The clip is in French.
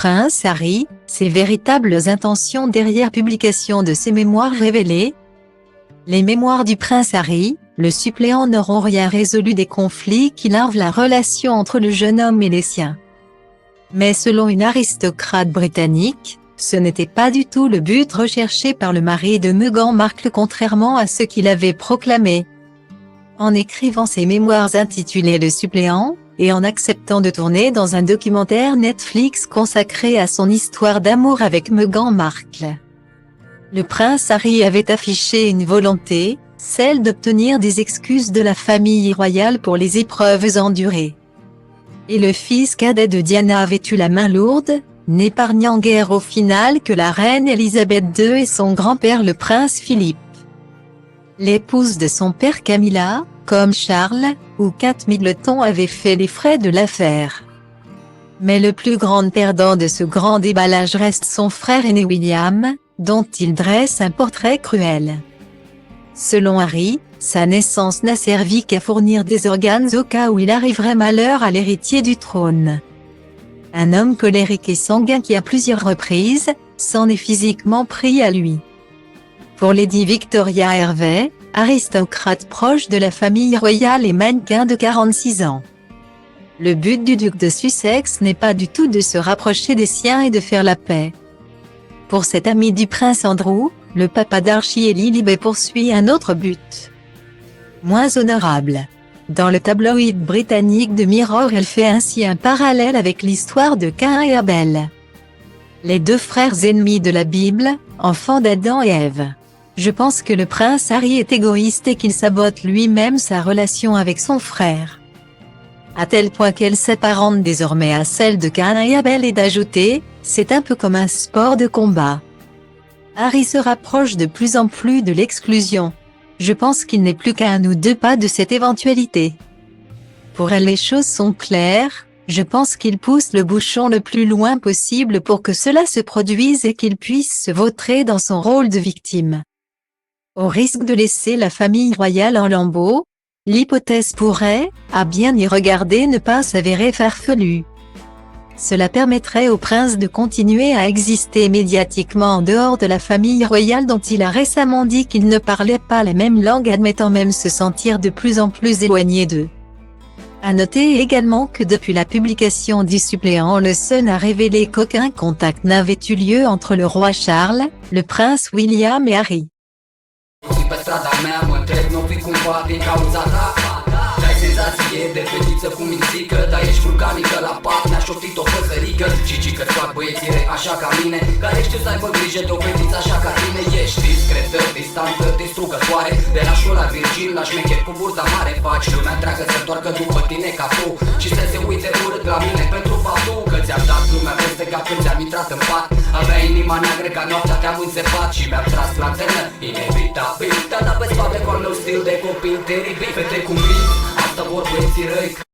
prince Harry, ses véritables intentions derrière publication de ses mémoires révélées. Les mémoires du prince Harry, le suppléant n'auront rien résolu des conflits qui larvent la relation entre le jeune homme et les siens. Mais selon une aristocrate britannique, ce n'était pas du tout le but recherché par le mari de Meghan Markle contrairement à ce qu'il avait proclamé. En écrivant ses mémoires intitulées Le suppléant, et en acceptant de tourner dans un documentaire Netflix consacré à son histoire d'amour avec Meghan Markle, le prince Harry avait affiché une volonté, celle d'obtenir des excuses de la famille royale pour les épreuves endurées. Et le fils cadet de Diana avait eu la main lourde, n'épargnant guère au final que la reine Elisabeth II et son grand-père le prince Philippe. L'épouse de son père Camilla, comme Charles ou Kate Middleton avait fait les frais de l'affaire. Mais le plus grand perdant de ce grand déballage reste son frère aîné William, dont il dresse un portrait cruel. Selon Harry, sa naissance n'a servi qu'à fournir des organes au cas où il arriverait malheur à l'héritier du trône. Un homme colérique et sanguin qui à plusieurs reprises, s'en est physiquement pris à lui. Pour Lady Victoria Hervey, aristocrate proche de la famille royale et mannequin de 46 ans. Le but du duc de Sussex n'est pas du tout de se rapprocher des siens et de faire la paix. Pour cet ami du prince Andrew, le papa d'Archie et Lilibet poursuit un autre but, moins honorable. Dans le tabloïd britannique The Mirror, elle fait ainsi un parallèle avec l'histoire de Caïn et Abel, les deux frères ennemis de la Bible, enfants d'Adam et Ève. Je pense que le prince Harry est égoïste et qu'il sabote lui-même sa relation avec son frère, à tel point qu'elle s'apparente désormais à celle de Caïn et Abel, et d'ajouter, c'est un peu comme un sport de combat. Harry se rapproche de plus en plus de l'exclusion. Je pense qu'il n'est plus qu'à un ou deux pas de cette éventualité. Pour elle les choses sont claires, je pense qu'il pousse le bouchon le plus loin possible pour que cela se produise et qu'il puisse se vautrer dans son rôle de victime. Au risque de laisser la famille royale en lambeaux, l'hypothèse pourrait, à bien y regarder, ne pas s'avérer farfelue. Cela permettrait au prince de continuer à exister médiatiquement en dehors de la famille royale dont il a récemment dit qu'il ne parlait pas la même langue, admettant même se sentir de plus en plus éloigné d'eux. À noter également que depuis la publication du suppléant, le Sun a révélé qu'aucun contact n'avait eu lieu entre le roi Charles, le prince William et Harry. Senzație de fetiță cu mințică, dar ești vulcanică la pat. Mi-a șoptit o păsărică și că-ți fac băieții așa ca mine, care știu să aibă grijă de o fetiță așa ca tine. Ești discretă, distantă, distrugătoare, de la șola virgin la șmecher cu burta mare. Faci lumea întreagă să întoarcă după tine ca tu și să se uite urât la mine pentru faptul că ți-am dat lumea peste cap când ți-am intrat în pat. Avea inima neagră ca noaptea, te-am înțepat și mi-am tras lanternă inevitabil. Te-a dat pe spate cu al meu stil de copil teribil. Fete cu asta vor băieții răi.